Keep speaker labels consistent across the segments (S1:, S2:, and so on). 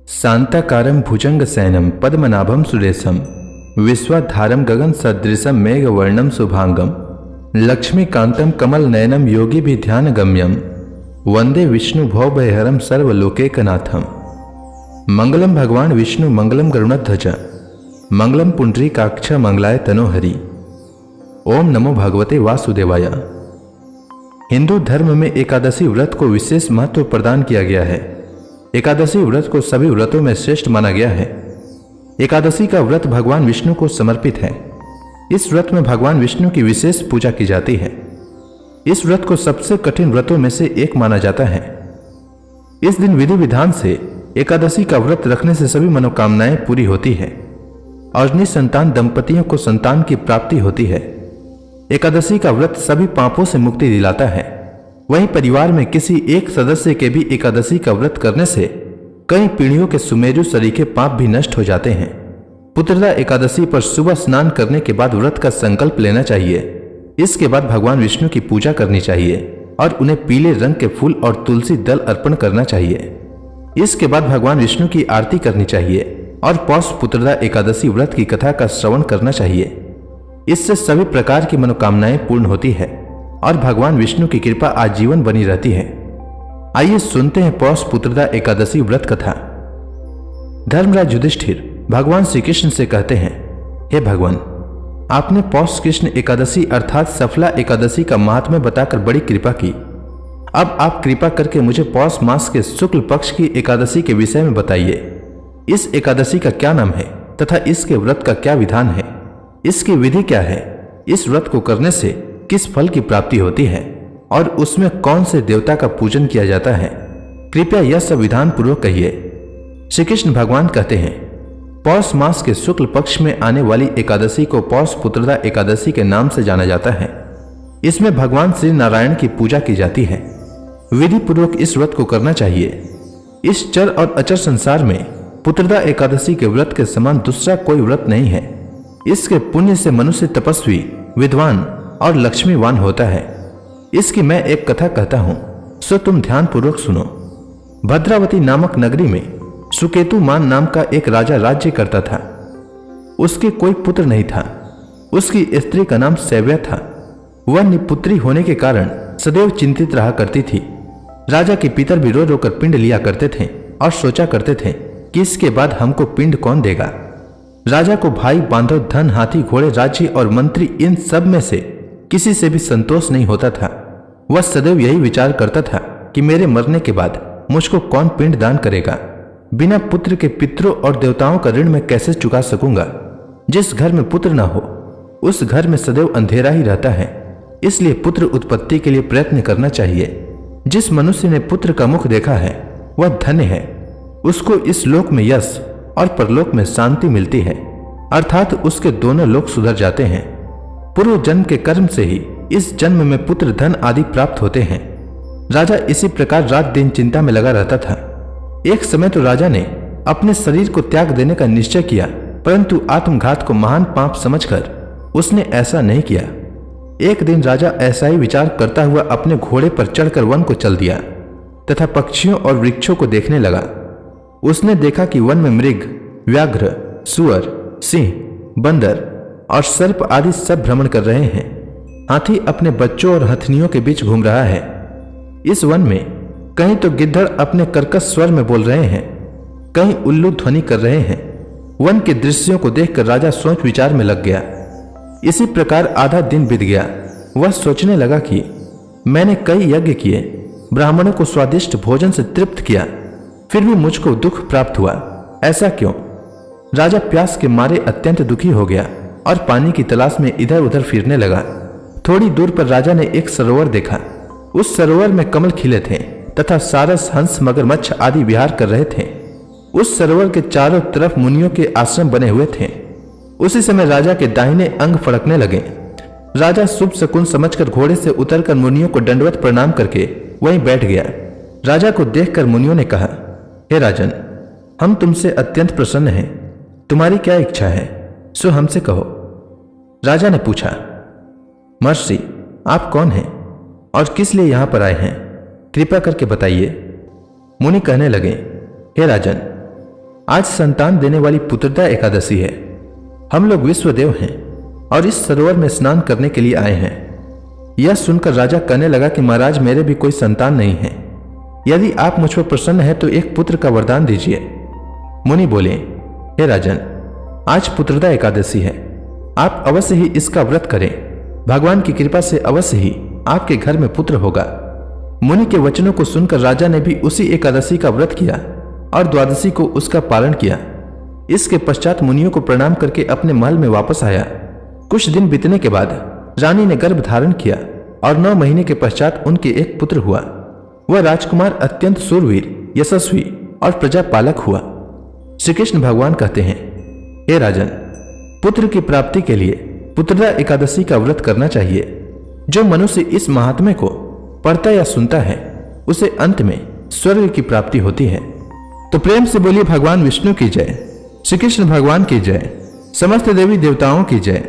S1: शांताकारं भुजंगशयनं पद्मनाभं सुरेशं विश्वाधारं गगन सदृशं मेघवर्णं शुभांगं लक्ष्मीकांतं कमलनयनं योगिभिध्यानगम्यं वंदे विष्णु भवभयहरं सर्वलोकैकनाथं। मंगलम भगवान विष्णु मंगलम गरुड़ध्वज मंगलम पुंडरीकाक्ष मंगलाय तनोहरि। ओम नमो भगवते वासुदेवाय। हिंदू धर्म में एकादशी व्रत को विशेष महत्व प्रदान किया गया है। एकादशी व्रत को सभी व्रतों में श्रेष्ठ माना गया है। एकादशी का व्रत भगवान विष्णु को समर्पित है। इस व्रत में भगवान विष्णु की विशेष पूजा की जाती है। इस व्रत को सबसे कठिन व्रतों में से एक माना जाता है। इस दिन विधि विधान से एकादशी का व्रत रखने से सभी मनोकामनाएं पूरी होती है और निसंतान दंपतियों को संतान की प्राप्ति होती है। एकादशी का व्रत सभी पापों से मुक्ति दिलाता है। वहीं परिवार में किसी एक सदस्य के भी एकादशी का व्रत करने से कई पीढ़ियों के सुमेरु सरीखे पाप भी नष्ट हो जाते हैं। पुत्रदा एकादशी पर सुबह स्नान करने के बाद व्रत का संकल्प लेना चाहिए। इसके बाद भगवान विष्णु की पूजा करनी चाहिए और उन्हें पीले रंग के फूल और तुलसी दल अर्पण करना चाहिए। इसके बाद भगवान विष्णु की आरती करनी चाहिए और पौष पुत्रदा एकादशी व्रत की कथा का श्रवण करना चाहिए। इससे सभी प्रकार की मनोकामनाएं पूर्ण होती है और भगवान विष्णु की कृपा आजीवन बनी रहती है। आइए सुनते हैं पौष पुत्रदा एकादशी व्रत कथा। धर्मराज युधिष्ठिर भगवान श्री कृष्ण से कहते हैं, हे भगवान, आपने पौष कृष्ण एकादशी अर्थात सफला एकादशी का महात्म्य बताकर बड़ी कृपा की। अब आप कृपा करके मुझे पौष मास के शुक्ल पक्ष की एकादशी के विषय में बताइए। इस एकादशी का क्या नाम है तथा इसके व्रत का क्या विधान है, इसकी विधि क्या है, इस व्रत को करने से किस फल की प्राप्ति होती है और उसमें कौन से देवता का पूजन किया जाता है, कृपया यह सब विधान पूर्वक कहिए। श्री कृष्ण भगवान कहते हैं, पौष मास के शुक्ल पक्ष में आने वाली एकादशी को पौष पुत्रदा एकादशी के नाम से जाना जाता है। इसमें भगवान श्री नारायण की पूजा की जाती है। विधि पूर्वक इस व्रत को करना चाहिए। इस चर और अचर संसार में पुत्रदा एकादशी के व्रत के समान दूसरा कोई व्रत नहीं है। इसके पुण्य से मनुष्य तपस्वी, विद्वान और लक्ष्मीवान होता है। इसकी मैं एक कथा कहता हूं, सो तुम ध्यान पूर्वक सुनो। भद्रावती नामक नगरी में सुकेतुमान नाम का एक राजा राज्य करता था। उसके कोई पुत्र नहीं था। उसकी स्त्री का नाम सैव्या था। वह निपुत्री होने के कारण सदैव चिंतित रहा करती थी। राजा के पितर भी रो रोकर पिंड लिया करते थे और सोचा करते थे कि इसके बाद हमको पिंड कौन देगा। राजा को भाई, बांधव, धन, हाथी, घोड़े, राज्य और मंत्री, इन सब में से किसी से भी संतोष नहीं होता था। वह सदैव यही विचार करता था कि मेरे मरने के बाद मुझको कौन पिंड दान करेगा। बिना पुत्र के पितरों और देवताओं का ऋण मैं कैसे चुका सकूंगा। जिस घर में पुत्र न हो उस घर में सदैव अंधेरा ही रहता है। इसलिए पुत्र उत्पत्ति के लिए प्रयत्न करना चाहिए। जिस मनुष्य ने पुत्र का मुख देखा है वह धन्य है। उसको इस लोक में यश और परलोक में शांति मिलती है, अर्थात उसके दोनों लोक सुधर जाते हैं। पूर्व जन्म के कर्म से ही इस जन्म में पुत्र, धन आदि प्राप्त होते हैं। राजा इसी प्रकार रात दिन चिंता में लगा रहता था। एक समय तो राजा ने अपने शरीर को त्याग देने का निश्चय किया, परंतु आत्मघात को महान पाप समझकर उसने ऐसा नहीं किया। एक दिन राजा ऐसा ही विचार करता हुआ अपने घोड़े पर चढ़कर वन को चल दिया तथा पक्षियों और वृक्षों को देखने लगा। उसने देखा कि वन में मृग, व्याघ्र, सुअर, सिंह, बंदर और सर्प आदि सब भ्रमण कर रहे हैं। हाथी अपने बच्चों और हथनियों के बीच घूम रहा है। इस वन में कहीं तो गिद्धड़ अपने कर्कश स्वर में बोल रहे हैं, कहीं उल्लू ध्वनि कर रहे हैं। वन के दृश्यों को देखकर राजा सोच विचार में लग गया। इसी प्रकार आधा दिन बीत गया। वह सोचने लगा कि मैंने कई यज्ञ किए, ब्राह्मणों को स्वादिष्ट भोजन से तृप्त किया, फिर भी मुझको दुख प्राप्त हुआ। ऐसा क्यों? राजा प्यास के मारे अत्यंत दुखी हो गया और पानी की तलाश में इधर उधर फिरने लगा। थोड़ी दूर पर राजा ने एक सरोवर देखा। उस सरोवर में कमल खिले थे तथा सारस, हंस, मगरमच्छ आदि विहार कर रहे थे। उस सरोवर के चारों तरफ मुनियों के आश्रम बने हुए थे। उसी समय राजा के दाहिने अंग फड़कने लगे। राजा शुभ शकुन समझकर घोड़े से उतरकर मुनियों को दंडवत प्रणाम करके वहीं बैठ गया। राजा को देखकर मुनियों ने कहा, हे राजन, हम तुमसे अत्यंत प्रसन्न हैं। तुम्हारी क्या इच्छा है, सो हमसे कहो। राजा ने पूछा, महर्षि, आप कौन हैं और किस लिए यहां पर आए हैं, कृपा करके बताइए। मुनि कहने लगे, हे राजन, आज संतान देने वाली पुत्रदा एकादशी है। हम लोग विश्वदेव हैं और इस सरोवर में स्नान करने के लिए आए हैं। यह सुनकर राजा कहने लगा कि महाराज, मेरे भी कोई संतान नहीं है। यदि आप मुझ पर प्रसन्न हैं तो एक पुत्र का वरदान दीजिए। मुनि बोले, हे राजन, आज पुत्रदा एकादशी है, आप अवश्य ही इसका व्रत करें। भगवान की कृपा से अवश्य ही आपके घर में पुत्र होगा। मुनि के वचनों को सुनकर राजा ने भी उसी एकादशी का व्रत किया और द्वादशी को उसका पालन किया। इसके पश्चात मुनियों को प्रणाम करके अपने महल में वापस आया। कुछ दिन बीतने के बाद रानी ने गर्भ धारण किया और 9 महीने के पश्चात उनके एक पुत्र हुआ। वह राजकुमार अत्यंत शूरवीर, यशस्वी और प्रजापालक हुआ। श्री कृष्ण भगवान कहते हैं, हे राजन, पुत्र की प्राप्ति के लिए पुत्रदा एकादशी का व्रत करना चाहिए। जो मनुष्य इस महात्म्य को पढ़ता या सुनता है उसे अंत में स्वर्ग की प्राप्ति होती है। तो प्रेम से बोलिए भगवान विष्णु की जय, श्री कृष्ण भगवान की जय, समस्त देवी देवताओं की जय।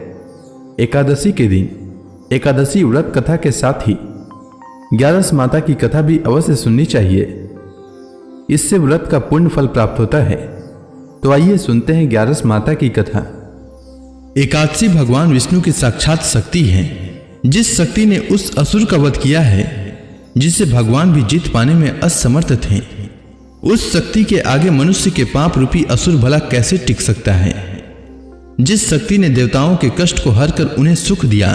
S1: एकादशी के दिन एकादशी व्रत कथा के साथ ही 11 माता की कथा भी अवश्य सुननी चाहिए। इससे व्रत का पुण्य फल प्राप्त होता है। तो आइए सुनते हैं 11 माता की कथा। एकादशी भगवान विष्णु की साक्षात शक्ति है। जिस शक्ति ने उस असुर का वध किया है जिसे भगवान भी जीत पाने में असमर्थ थे, उस शक्ति के आगे मनुष्य के पाप रूपी असुर भला कैसे टिक सकता है। जिस शक्ति ने देवताओं के कष्ट को हर कर उन्हें सुख दिया,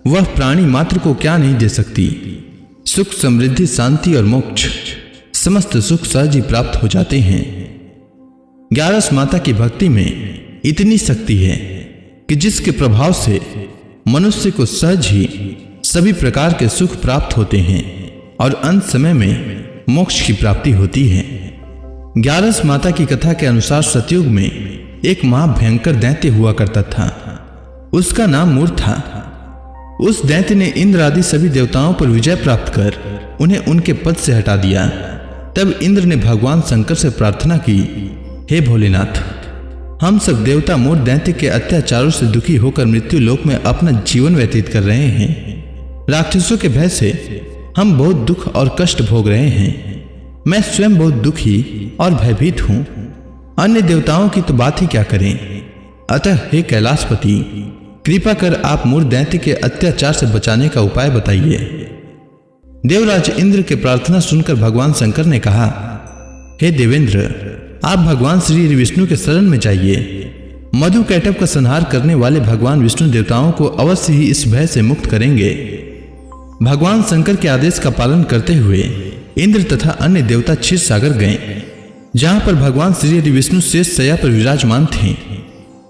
S1: वह प्राणी मात्र को क्या नहीं दे सकती। सुख, समृद्धि, शांति और मोक्ष, समस्त सुख सहज ही प्राप्त हो जाते हैं। 11 माता की भक्ति में इतनी शक्ति है कि जिसके प्रभाव से मनुष्य को सहज ही सभी प्रकार के सुख प्राप्त होते हैं और अंत समय में मोक्ष की प्राप्ति होती है। 11 माता की कथा के अनुसार सतयुग में एक महाभयंकर दैत्य हुआ करता था। उसका नाम मूर था। उस दैत्य ने इंद्र आदि सभी देवताओं पर विजय प्राप्त कर उन्हें उनके पद से हटा दिया। तब इंद्र ने भगवान शंकर से प्रार्थना की, हे भोलेनाथ, हम सब देवता मूर दैत्य के अत्याचारों से दुखी होकर मृत्यु लोक में अपना जीवन व्यतीत कर रहे हैं। राक्षसों के भय से हम बहुत दुख और कष्ट भोग रहे हैं। मैं स्वयं बहुत दुखी और भयभीत हूं। अन्य देवताओं की तो बात ही क्या करें। अतः हे कैलाशपति, कृपा कर आप मूर दैत्य के अत्याचार से बचाने का उपाय बताइए। देवराज इंद्र के प्रार्थना सुनकर भगवान शंकर ने कहा, हे देवेंद्र, आप भगवान श्री विष्णु के शरण में जाइए। मधु कैटव का संहार करने वाले भगवान विष्णु देवताओं को अवश्य ही इस भय से मुक्त करेंगे। भगवान शंकर के आदेश का पालन करते हुए इंद्र तथा अन्य देवता क्षीर सागर गए, जहां पर भगवान श्री विष्णु शेष शैया पर विराजमान थे।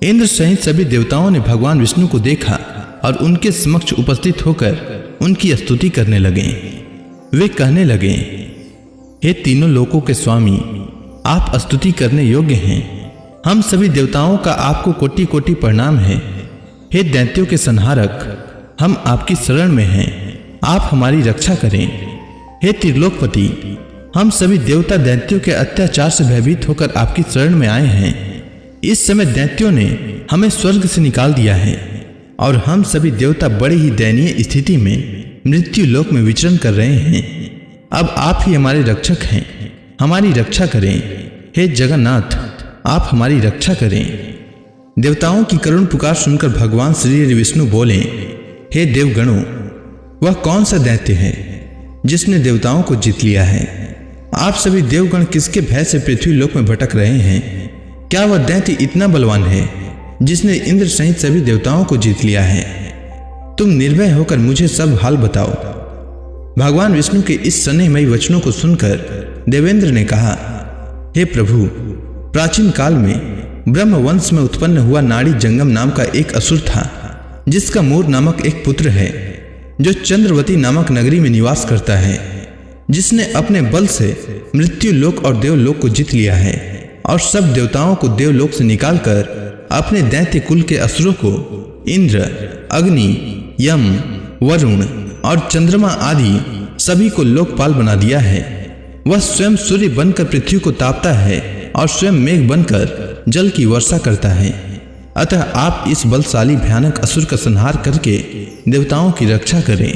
S1: इंद्र सहित सभी देवताओं ने भगवान विष्णु को देखा और उनके समक्ष उपस्थित होकर उनकी स्तुति करने लगे। वे कहने लगे, हे तीनों लोकों के स्वामी, आप स्तुति करने योग्य हैं। हम सभी देवताओं का आपको कोटि कोटि प्रणाम है। हे दैत्यों के संहारक, हम आपकी शरण में हैं, आप हमारी रक्षा करें। हे त्रिलोकपति, हम सभी देवता दैत्यों के अत्याचार से भयभीत होकर आपकी शरण में आए हैं। इस समय दैत्यों ने हमें स्वर्ग से निकाल दिया है और हम सभी देवता बड़े ही दयनीय स्थिति में मृत्यु लोक में विचरण कर रहे हैं। अब आप ही हमारे रक्षक हैं, हमारी रक्षा करें। हे जगन्नाथ, आप हमारी रक्षा करें। देवताओं की करुण पुकार सुनकर भगवान श्री विष्णु बोले, हे देवगणों, वह कौन सा दैत्य है जिसने देवताओं को जीत लिया है? आप सभी देवगण किसके भय से पृथ्वी लोक में भटक रहे हैं? क्या वह दैत्य इतना बलवान है जिसने इंद्र सहित सभी देवताओं को जीत लिया है? तुम निर्भय होकर मुझे सब हाल बताओ। भगवान विष्णु के इस स्नेहमयी वचनों को सुनकर देवेंद्र ने कहा, हे प्रभु, प्राचीन काल में ब्रह्म वंश में उत्पन्न हुआ नाड़ी जंगम नाम का एक असुर था, जिसका मूर नामक एक पुत्र है, जो चंद्रवती नामक नगरी में निवास करता है, जिसने अपने बल से मृत्यु लोक और देवलोक को जीत लिया है और सब देवताओं को देवलोक से निकालकर अपने दैत्य कुल के असुरों को इंद्र, अग्नि, यम, वरुण और चंद्रमा आदि सभी को लोकपाल बना दिया है। वह स्वयं सूर्य बनकर पृथ्वी को तापता है और स्वयं मेघ बनकर जल की वर्षा करता है। अतः आप इस बलशाली भयानक असुर का संहार करके देवताओं की रक्षा करें।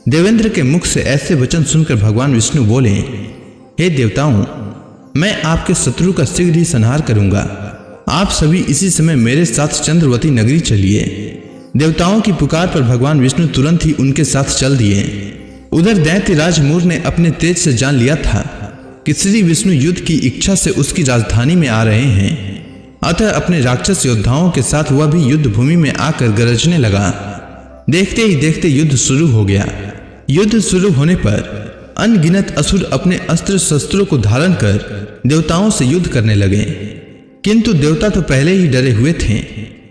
S1: देवेंद्र के मुख से ऐसे वचन सुनकर भगवान विष्णु बोले, हे देवताओं,
S2: मैं आपके शत्रु का शीघ्र ही संहार करूंगा। आप सभी इसी समय मेरे साथ चंद्रवती नगरी चलिए। देवताओं की पुकार पर भगवान विष्णु तुरंत ही उनके साथ चल दिए। उधर दैत्यराज मूर ने अपने तेज से जान लिया था कि श्री विष्णु युद्ध की इच्छा से उसकी राजधानी में आ रहे हैं। अतः अपने राक्षस योद्धाओं के साथ वह भी युद्ध भूमि में आकर गरजने लगा। देखते ही देखते युद्ध शुरू हो गया। युद्ध शुरू होने पर अनगिनत असुर अपने अस्त्र शस्त्रों को धारण कर देवताओं से युद्ध करने लगे, किंतु देवता तो पहले ही डरे हुए थे।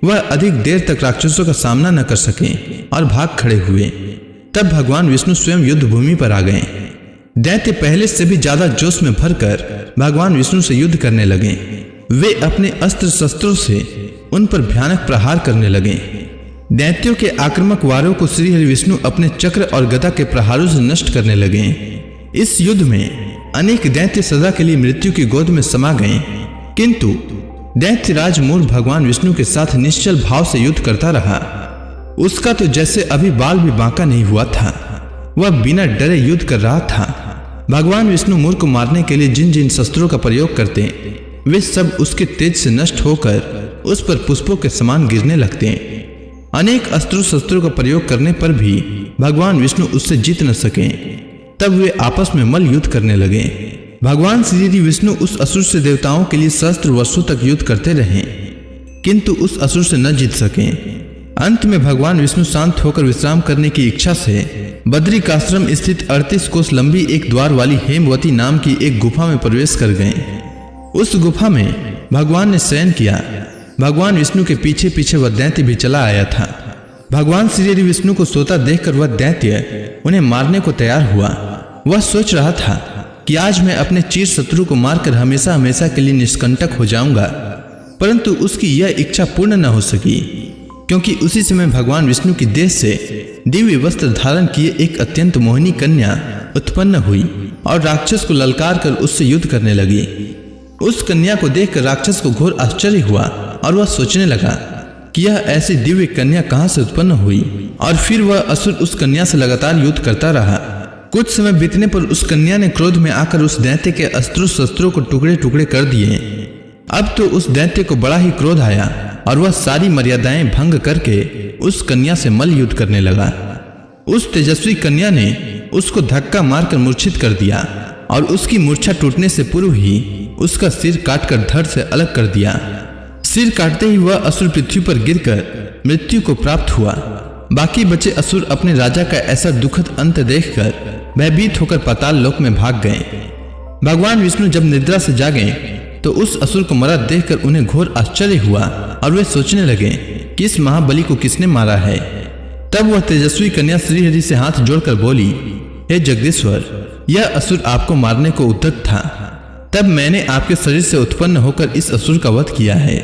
S2: वह अधिक देर तक राक्षसों का सामना न कर सके और भाग खड़े हुए। तब भगवान विष्णु स्वयं युद्ध भूमि पर आ गए। दैत्य पहले से भी ज्यादा जोश में भरकर भगवान विष्णु से युद्ध करने लगे। वे अपने अस्त्र शस्त्रों से उन पर भयानक प्रहार करने लगे। दैत्यों के आक्रामक वारों को श्री हरि विष्णु अपने चक्र और गदा के प्रहारों से नष्ट करने लगे। इस युद्ध में अनेक दैत्य सदा के लिए मृत्यु की गोद में समा गए, किंतु दैत्यराज मूर भगवान विष्णु के साथ निश्चल भाव से युद्ध करता रहा। उसका तो जैसे अभी बाल भी बांका नहीं हुआ था। वह बिना डरे युद्ध कर रहा था। भगवान विष्णु मूर को मारने के लिए जिन जिन शस्त्रों का प्रयोग करते वे सब उसके तेज से नष्ट होकर उस पर पुष्पों के समान गिरने लगते। अनेक अस्त्रों शस्त्रों का प्रयोग करने पर भी भगवान विष्णु उससे जीत न सके। तब वे आपस में मल्ल युद्ध करने लगे। भगवान श्री विष्णु उस असुर से देवताओं के लिए सहस्त्र वर्षों तक युद्ध करते रहे, किंतु उस असुर से न जीत सके। अंत में भगवान विष्णु शांत होकर विश्राम करने की इच्छा से बद्रिकाश्रम स्थित 38 कोस लंबी एक द्वार वाली हेमवती नाम की एक गुफा में प्रवेश कर गए। उस गुफा में भगवान ने शयन किया। भगवान विष्णु के पीछे पीछे वह दैत्य भी चला आया था। भगवान श्री विष्णु को सोता देखकर वह दैत्य उन्हें मारने को तैयार हुआ। वह सोच रहा था कि आज मैं अपने चिर शत्रु को मारकर हमेशा हमेशा के लिए निष्कंटक हो जाऊंगा, परंतु उसकी यह इच्छा पूर्ण न हो सकी, क्योंकि उसी समय भगवान विष्णु की देह से दिव्य वस्त्र धारण किए एक अत्यंत मोहिनी कन्या उत्पन्न हुई और राक्षस को ललकार कर उससे युद्ध करने लगी। उस कन्या को देखकर राक्षस को घोर आश्चर्य हुआ और वह सोचने लगा कि यह ऐसी दिव्य कन्या कहां से उत्पन्न हुई, और फिर वह असुर उस कन्या से लगातार युद्ध करता रहा। कुछ समय बीतने पर उस कन्या ने क्रोध में आकर उस दैत्य के अस्त्रों शस्त्रों को टुकड़े टुकड़े कर दिए। अब तो उस दैत्य को बड़ा ही क्रोध आया और वह सारी मर्यादाएं भंग करके उस कन्या से मल्ल युद्ध करने लगा। उस तेजस्वी कन्या ने उसको धक्का मारकर मूर्छित कर दिया और उसकी मूर्छा टूटने से पूर्व ही उसका सिर काटकर धड़ से अलग कर दिया। सिर काटते ही वह असुर पृथ्वी पर गिरकर मृत्यु को प्राप्त हुआ। बाकी बचे असुर अपने राजा का ऐसा दुखद अंत देखकर भयभीत होकर पाताल लोक में भाग गए। भगवान विष्णु जब निद्रा से जागे तो उस असुर को मरा देखकर उन्हें घोर आश्चर्य हुआ और वे सोचने लगे कि इस महाबली को किसने मारा है। तब वह तेजस्वी कन्या श्री हरि से हाथ जोड़कर बोली, हे जगदीश्वर, यह असुर आपको मारने को उद्यत था, तब मैंने आपके शरीर से उत्पन्न होकर इस असुर का वध किया है।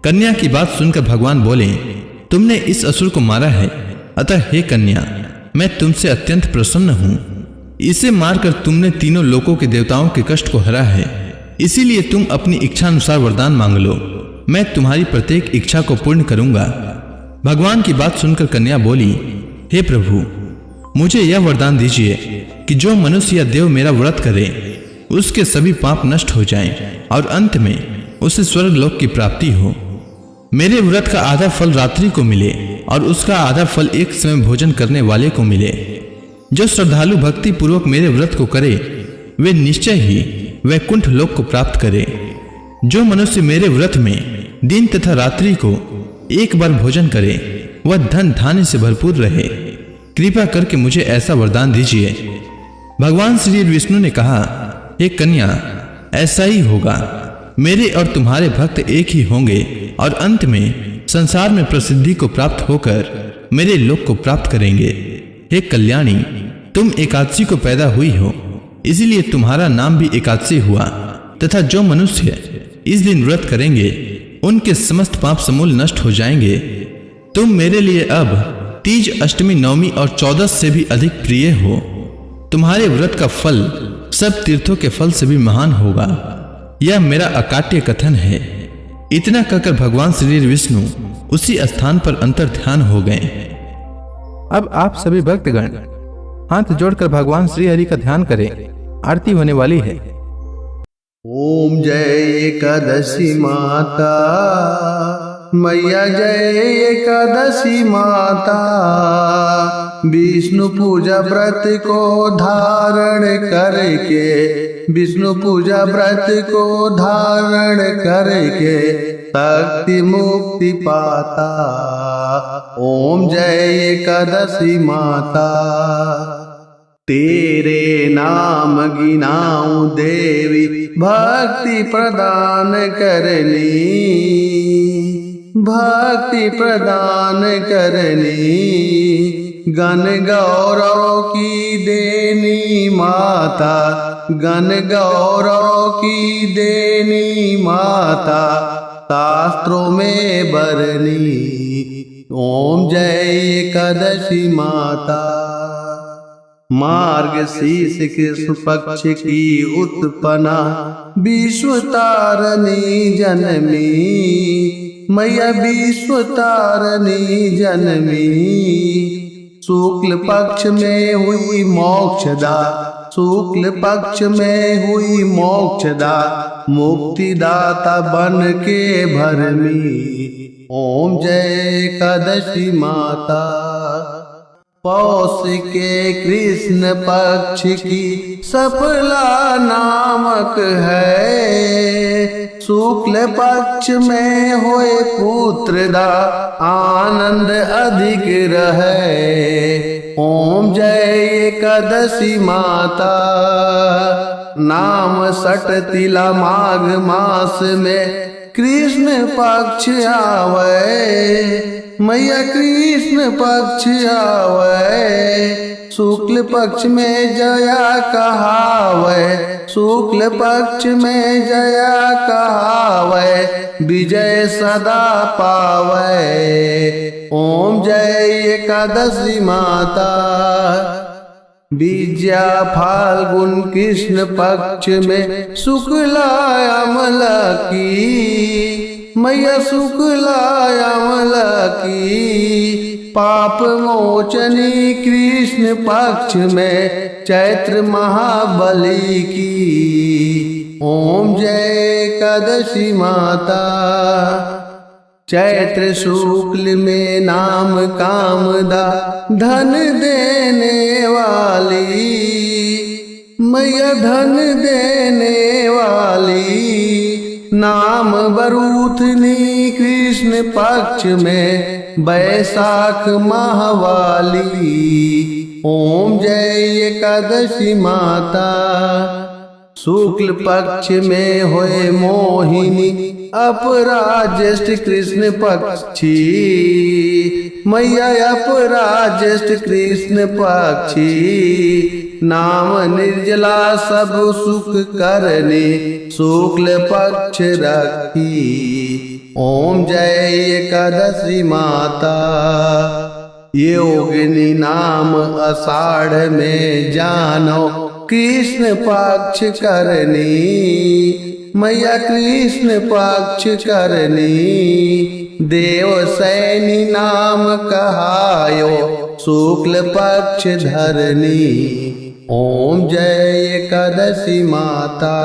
S2: कन्या की बात सुनकर भगवान बोले, तुमने इस असुर को मारा है, अतः हे कन्या, मैं तुमसे अत्यंत प्रसन्न हूँ। इसे मारकर तुमने तीनों लोकों के देवताओं के कष्ट को हरा है, इसीलिए तुम अपनी इच्छा अनुसार वरदान मांग लो, मैं तुम्हारी प्रत्येक इच्छा को पूर्ण करूंगा। भगवान की बात सुनकर कन्या बोली, हे प्रभु, मुझे यह वरदान दीजिए कि जो मनुष्य या देव मेरा व्रत करे उसके सभी पाप नष्ट हो जाएं और अंत में उसे स्वर्ग लोक की प्राप्ति हो। मेरे व्रत का आधा फल रात्रि को मिले और उसका आधा फल एक समय भोजन करने वाले को मिले। जो श्रद्धालु भक्ति पूर्वक मेरे व्रत को करे वे निश्चय ही वैकुंठ लोक को प्राप्त करे। जो मनुष्य मेरे व्रत में दिन तथा रात्रि को एक बार भोजन करे वह धन धान्य से भरपूर रहे। कृपा करके मुझे ऐसा वरदान दीजिए। भगवान श्री विष्णु ने कहा, हे कन्या, ऐसा ही होगा। मेरे और तुम्हारे भक्त एक ही होंगे और अंत में संसार में प्रसिद्धि को प्राप्त होकर मेरे लोक को प्राप्त करेंगे। हे कल्याणी, तुम एकादशी को पैदा हुई हो, इसीलिए तुम्हारा नाम भी एकादशी हुआ, तथा जो मनुष्य इस दिन व्रत करेंगे उनके समस्त पाप समूल नष्ट हो जाएंगे। तुम मेरे लिए अब तीज, अष्टमी, नवमी और 14 से भी अधिक प्रिय हो। तुम्हारे व्रत का फल सब तीर्थों के फल से भी महान होगा। यह मेरा अकाट्य कथन है। इतना कहकर भगवान श्री विष्णु उसी स्थान पर अंतर ध्यान हो गए।
S1: अब आप सभी भक्तगण हाथ जोड़कर भगवान श्री हरि का ध्यान करें। आरती होने वाली है।
S3: ओम जय एकादशी माता, मैया जय एकादशी माता। विष्णु पूजा व्रत को धारण करके, विष्णु पूजा व्रत को धारण करके शक्ति मुक्ति पाता। ओम जय एकादशी माता। तेरे नाम गिनाऊं देवी, भक्ति प्रदान करनी, भक्ति प्रदान करनी। गण गौरव की देनी माता, गण गौरव की देनी माता, शास्त्रों में बरनी। ओम जय एकादशी माता। मार्गशीर्ष कृष्ण पक्ष की उत्पन्ना, विश्व तारणी जनमी, मैया विश्व तारणी जनमी। शुक्ल पक्ष में हुई मोक्षदा, शुक्ल पक्ष में हुई मोक्षदा, मुक्तिदाता बन के भरमी। ओम जय एकादशी माता। पौष के कृष्ण पक्ष की सफला नामक है, शुक्ल पक्ष में होए पुत्रदा, आनंद अधिक रहे। ओम जय एकादशी माता। नाम सट तिला माघ मास में कृष्ण पक्ष आवे, मैया कृष्ण पक्ष आवे। शुक्ल पक्ष में जया कहावे, शुक्ल पक्ष में जया कहावे, विजय सदा पावे। ओम जय एकादशी माता। विद्या फाल्गुन कृष्ण पक्ष में शुक्ला अमला की, मैया शुक्ला अमला की। पाप मोचनी कृष्ण पक्ष में चैत्र महाबली की। ओम जय एकादशी माता। चैत्र शुक्ल में नाम कामदा, धन देने वाली, मैया धन देने वाली। नाम बरूथनी कृष्ण पक्ष में बैसाख माहवाली। ओम जय एकादशी माता। शुक्ल पक्ष में होए मोहिनी, अपराज्येष्ठ कृष्ण पक्षी, मैया अपराज्येष्ठ कृष्ण पक्षी। नाम निर्जला सब सुख करने, शुक्ल पक्ष रखी। ओम जय एकादशी माता। योगिनी नाम आषाढ़ में जानो, कृष्ण पक्ष करनी, मैया कृष्ण पक्ष करनी। देव सैनी नाम कहायो, शुक्ल पक्ष धरनी। ओम जय एकादशी माता।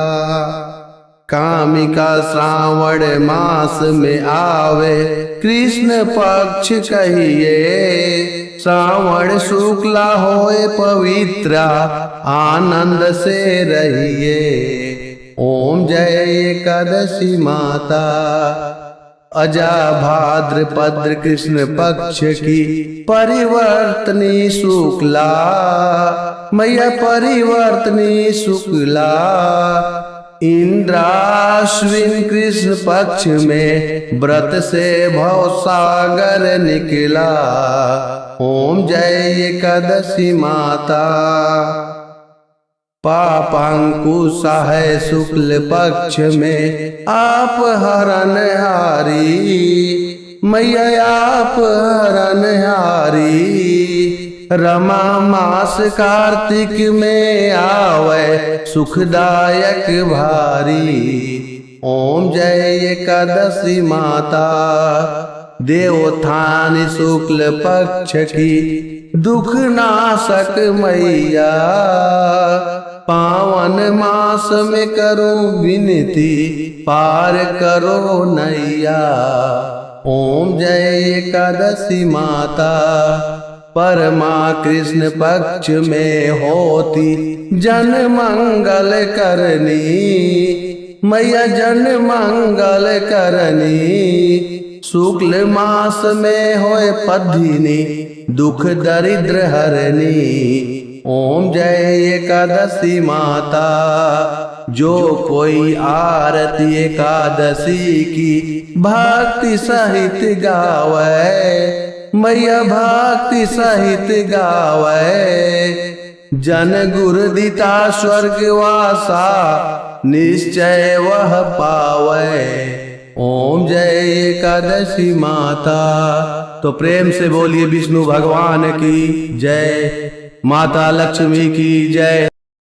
S3: कामिका श्रावण मास में आवे, कृष्ण पक्ष कहिए। श्रावण शुक्ला होए पवित्रा, आनंद से रहिए। ओम जय एकादशी माता। अजा भाद्रपद कृष्ण पक्ष की परिवर्तनी शुक्ला, मैया परिवर्तनी शुक्ला। इंद्राश्विन कृष्ण पक्ष में व्रत से भवसागर निकला। ओम जय एकादशी माता। पापांकुशा है शुक्ल पक्ष में आप हरणहारी, मैया आप हरणहारी। रमा मास कार्तिक में आवे, सुखदायक भारी। ओम जय एकादशी माता। देवोत्थान शुक्ल पक्ष की दुख नाशक मैया, पावन मास में करूं विनती, पार करो नैया। ओम जय एकादशी माता, परमा कृष्ण पक्ष में होती, जन मंगल करनी, मैया जन मंगल करनी। शुक्ल मास में होए पद्धिनी, दुख दरिद्र हरनी। ओम जय एकादशी माता, जो कोई आरती एकादशी की भक्ति सहित गावे, मैया भक्ति सहित गावे। जन गुरु दिता स्वर्गवासा, निश्चय वह पावे। ओम जय एकादशी माता। तो प्रेम से बोलिए विष्णु भगवान की जय, माता लक्ष्मी की जय।